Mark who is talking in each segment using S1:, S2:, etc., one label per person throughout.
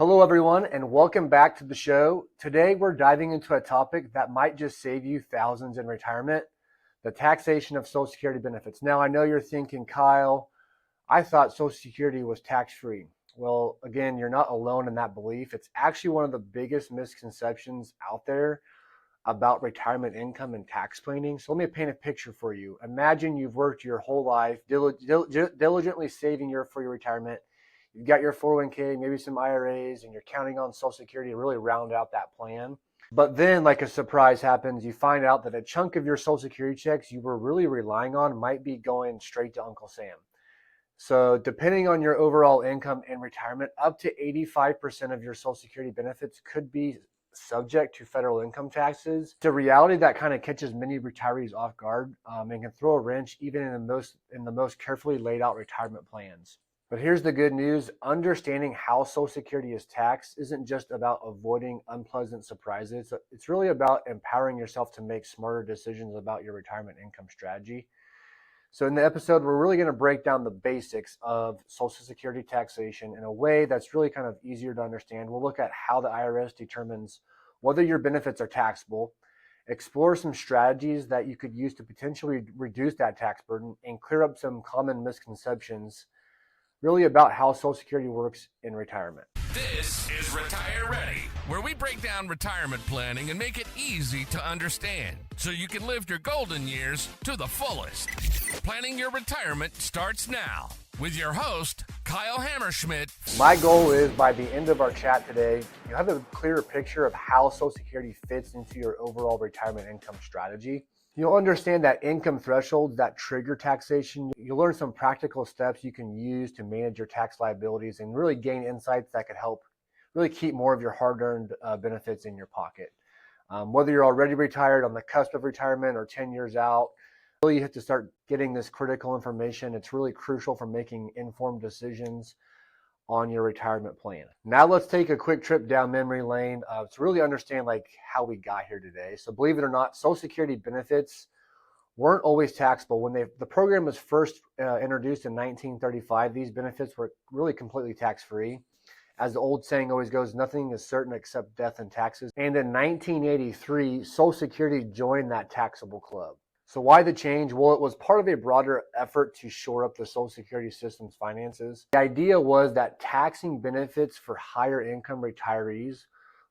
S1: Hello, everyone, and welcome back to the show. Today, we're diving into a topic that might just save you thousands in retirement, the taxation of Social Security benefits. Now, I know you're thinking, Kyle, I thought Social Security was tax-free. Well, again, you're not alone in that belief. It's actually one of the biggest misconceptions out there about retirement income and tax planning. So let me paint a picture for you. Imagine you've worked your whole life diligently saving for your retirement. You've got your 401k, maybe some IRAs, and you're counting on Social Security to really round out that plan. But then, like a surprise happens, you find out that a chunk of your Social Security checks you were really relying on might be going straight to Uncle Sam. So depending on your overall income and retirement, up to 85% of your Social Security benefits could be subject to federal income taxes. It's a reality that kind of catches many retirees off guard and can throw a wrench even in the most carefully laid out retirement plans. But here's the good news. Understanding how Social Security is taxed isn't just about avoiding unpleasant surprises. It's really about empowering yourself to make smarter decisions about your retirement income strategy. So in the episode, we're really going to break down the basics of Social Security taxation in a way that's really kind of easier to understand. We'll look at how the IRS determines whether your benefits are taxable, explore some strategies that you could use to potentially reduce that tax burden, and clear up some common misconceptions really about how Social Security works in retirement.
S2: This is Retire Ready, where we break down retirement planning and make it easy to understand so you can live your golden years to the fullest. Planning your retirement starts now with your host, Kyle Hammerschmidt.
S1: My goal is by the end of our chat today, you'll have a clearer picture of how Social Security fits into your overall retirement income strategy. You'll understand that income thresholds that trigger taxation. You'll learn some practical steps you can use to manage your tax liabilities and really gain insights that could help really keep more of your hard-earned benefits in your pocket. Whether you're already retired, on the cusp of retirement, or 10 years out, really you have to start getting this critical information. It's really crucial for making informed decisions on your retirement plan. Now let's take a quick trip down memory lane to really understand how we got here today. So believe it or not, Social Security benefits weren't always taxable. When the program was first introduced in 1935, these benefits were really completely tax-free. As the old saying always goes, nothing is certain except death and taxes. And in 1983, Social Security joined that taxable club. So why the change? Well, it was part of a broader effort to shore up the Social Security system's finances. The idea was that taxing benefits for higher income retirees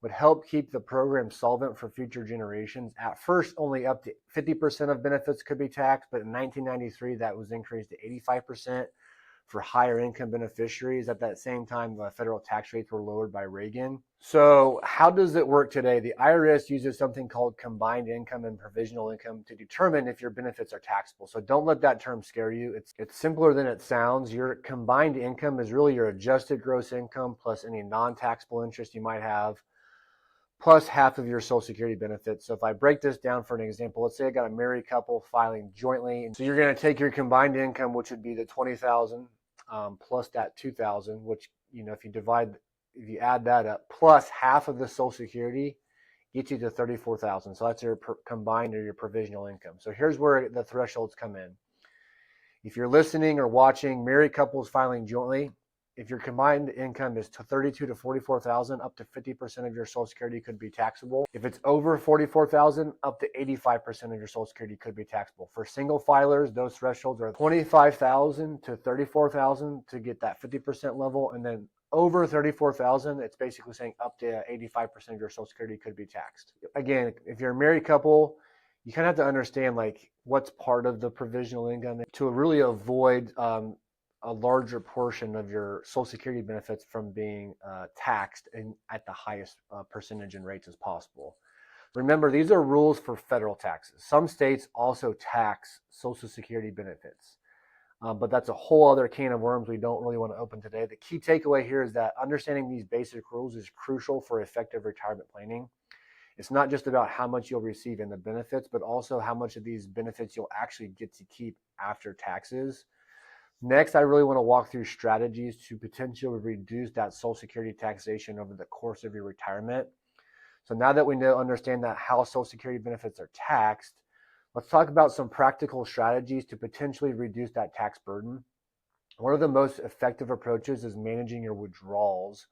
S1: would help keep the program solvent for future generations. At first, only up to 50% of benefits could be taxed, but in 1993, that was increased to 85% for higher income beneficiaries. At that same time, the federal tax rates were lowered by Reagan. So how does it work today? The IRS uses something called combined income and provisional income to determine if your benefits are taxable. So don't let that term scare you. It's simpler than it sounds. Your combined income is really your adjusted gross income plus any non-taxable interest you might have, plus half of your Social Security benefits. So if I break this down for an example, let's say I got a married couple filing jointly. So you're going to take your combined income, which would be the $20,000 plus that $2,000, which, if you add that up, plus half of the Social Security gets you to $34,000. So that's your combined or your provisional income. So here's where the thresholds come in. If you're listening or watching married couples filing jointly, if your combined income is to $32,000 to $44,000, up to 50% of your Social Security could be taxable. If it's over $44,000, up to 85% of your Social Security could be taxable. For single filers, those thresholds are $25,000 to $34,000 to get that 50% level, and then over $34,000, it's basically saying up to 85% of your Social Security could be taxed. Again, if you're a married couple, you kind of have to understand what's part of the provisional income to really avoid a larger portion of your Social Security benefits from being taxed at the highest percentage and rates as possible. Remember, these are rules for federal taxes. Some states also tax Social Security benefits, but that's a whole other can of worms we don't really want to open today. The key takeaway here is that understanding these basic rules is crucial for effective retirement planning. It's not just about how much you'll receive in the benefits, but also how much of these benefits you'll actually get to keep after taxes. Next, I really want to walk through strategies to potentially reduce that Social Security taxation over the course of your retirement. So now that we understand that how Social Security benefits are taxed, let's talk about some practical strategies to potentially reduce that tax burden. One of the most effective approaches is managing your withdrawals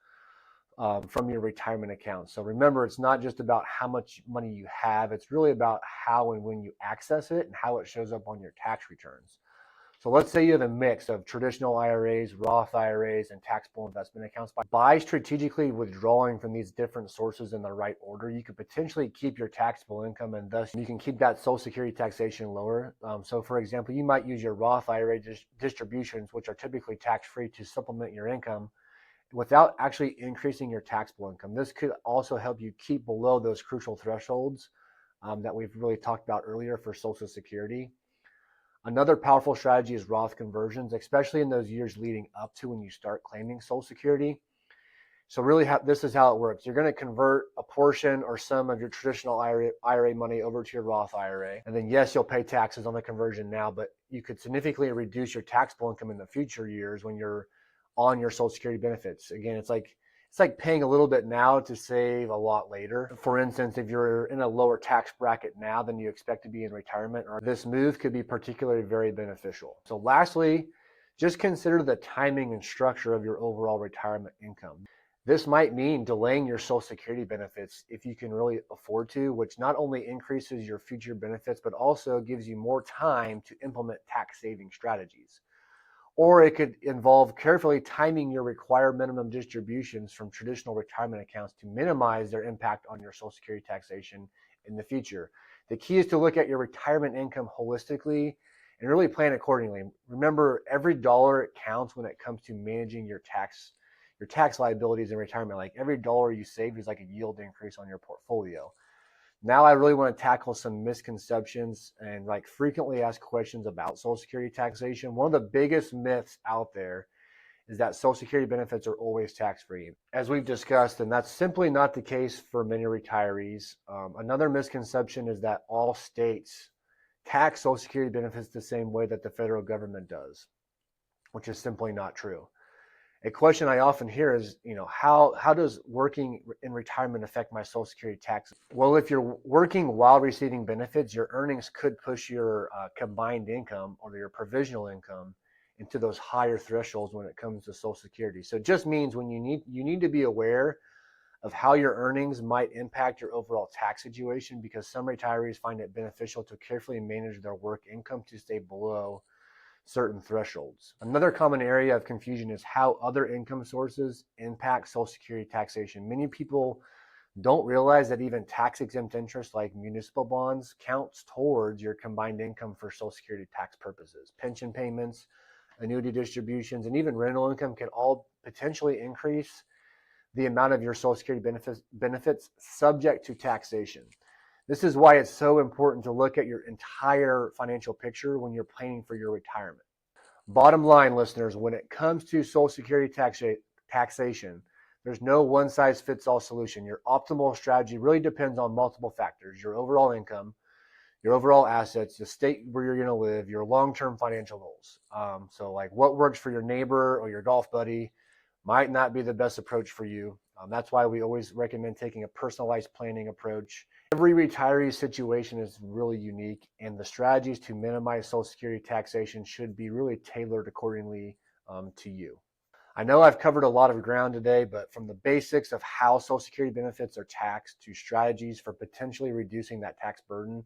S1: from your retirement account. So remember, it's not just about how much money you have, it's really about how and when you access it and how it shows up on your tax returns. So let's say you have a mix of traditional IRAs, Roth IRAs, and taxable investment accounts. By strategically withdrawing from these different sources in the right order, you could potentially keep your taxable income, and thus you can keep that Social Security taxation lower. So for example, you might use your Roth IRA distributions, which are typically tax-free, to supplement your income without actually increasing your taxable income. This could also help you keep below those crucial thresholds that we've really talked about earlier for Social Security. Another powerful strategy is Roth conversions, especially in those years leading up to when you start claiming Social Security. So really, this is how it works. You're going to convert a portion or some of your traditional IRA money over to your Roth IRA. And then yes, you'll pay taxes on the conversion now, but you could significantly reduce your taxable income in the future years when you're on your Social Security benefits. Again, it's like paying a little bit now to save a lot later. For instance, if you're in a lower tax bracket now than you expect to be in retirement, or this move could be particularly very beneficial. So lastly, just consider the timing and structure of your overall retirement income. This might mean delaying your Social Security benefits if you can really afford to, which not only increases your future benefits, but also gives you more time to implement tax saving strategies. Or it could involve carefully timing your required minimum distributions from traditional retirement accounts to minimize their impact on your Social Security taxation in the future. The key is to look at your retirement income holistically and really plan accordingly. Remember, every dollar counts when it comes to managing your tax liabilities in retirement. Like every dollar you save is like a yield increase on your portfolio. Now I really want to tackle some misconceptions and like frequently asked questions about Social Security taxation. One of the biggest myths out there is that Social Security benefits are always tax-free. As we've discussed, and that's simply not the case for many retirees. Another misconception is that all states tax Social Security benefits the same way that the federal government does, which is simply not true. A question I often hear is, how does working in retirement affect my Social Security taxes? Well, if you're working while receiving benefits, your earnings could push your combined income or your provisional income into those higher thresholds when it comes to Social Security. So it just means when you need to be aware of how your earnings might impact your overall tax situation, because some retirees find it beneficial to carefully manage their work income to stay below certain thresholds. Another common area of confusion is how other income sources impact Social Security taxation. Many people don't realize that even tax-exempt interest like municipal bonds counts towards your combined income for Social Security tax purposes. Pension payments, annuity distributions, and even rental income can all potentially increase the amount of your Social Security benefits subject to taxation. This is why it's so important to look at your entire financial picture when you're planning for your retirement. Bottom line, listeners, when it comes to Social Security taxation, there's no one-size-fits-all solution. Your optimal strategy really depends on multiple factors: your overall income, your overall assets, the state where you're going to live, your long-term financial goals. So like what works for your neighbor or your golf buddy might not be the best approach for you. That's why we always recommend taking a personalized planning approach. Every retiree situation is really unique, and the strategies to minimize Social Security taxation should be really tailored accordingly to you. I know I've covered a lot of ground today, but from the basics of how Social Security benefits are taxed to strategies for potentially reducing that tax burden,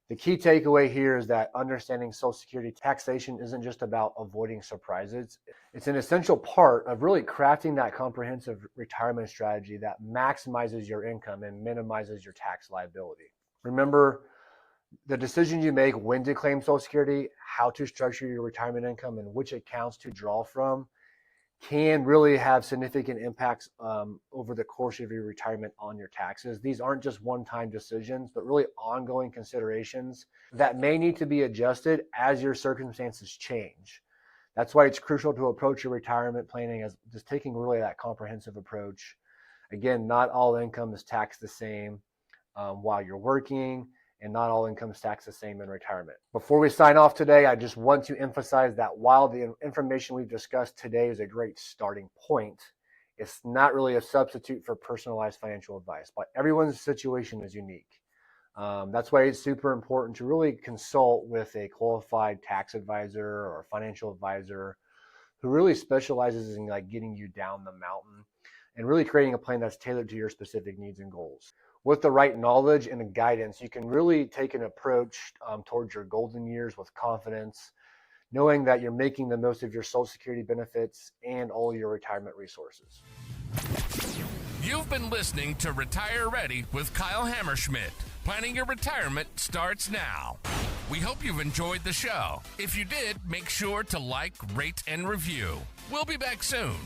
S1: the key takeaway here is that understanding Social Security taxation isn't just about avoiding surprises. It's an essential part of really crafting that comprehensive retirement strategy that maximizes your income and minimizes your tax liability. Remember, the decision you make when to claim Social Security, how to structure your retirement income, and which accounts to draw from can really have significant impacts over the course of your retirement on your taxes. These aren't just one-time decisions, but really ongoing considerations that may need to be adjusted as your circumstances change. That's why it's crucial to approach your retirement planning as just taking really that comprehensive approach. Again, not all income is taxed the same while you're working, and not all income is taxed the same in retirement. Before we sign off today, I just want to emphasize that while the information we've discussed today is a great starting point, it's not really a substitute for personalized financial advice. But everyone's situation is unique. That's why it's super important to really consult with a qualified tax advisor or financial advisor who really specializes in like getting you down the mountain and really creating a plan that's tailored to your specific needs and goals. With the right knowledge and the guidance, you can really take an approach towards your golden years with confidence, knowing that you're making the most of your Social Security benefits and all your retirement resources.
S2: You've been listening to Retire Ready with Kyle Hammerschmidt. Planning your retirement starts now. We hope you've enjoyed the show. If you did, make sure to like, rate, and review. We'll be back soon.